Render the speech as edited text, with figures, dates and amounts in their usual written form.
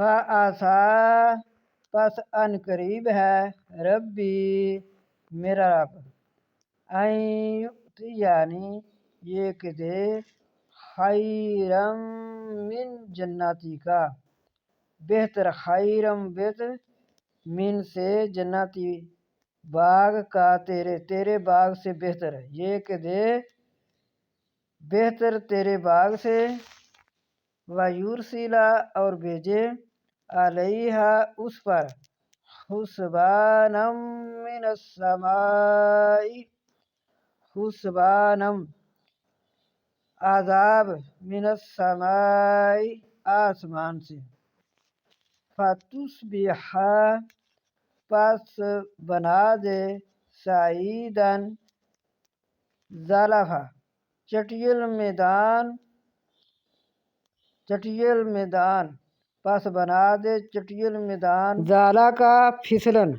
فآسا پس ان قریب ہے ربی میرا رب یعنی یہ کہ دے خیرم من جناتی کا بہتر، خیرم بہتر من سے جناتی باغ کا تیرے باغ سے بہتر، یہ کہ دے بہتر تیرے باغ سے، ویورسیلا اور بھیجے علیہا اس پر حسبانم من السماء حسبانم عذاب من السماء آسمان سے، فتصبح پس بنا دے سعیدن زلفا چٹیل میدان پس بنا دے چٹیل میدان زالا کا پھسلن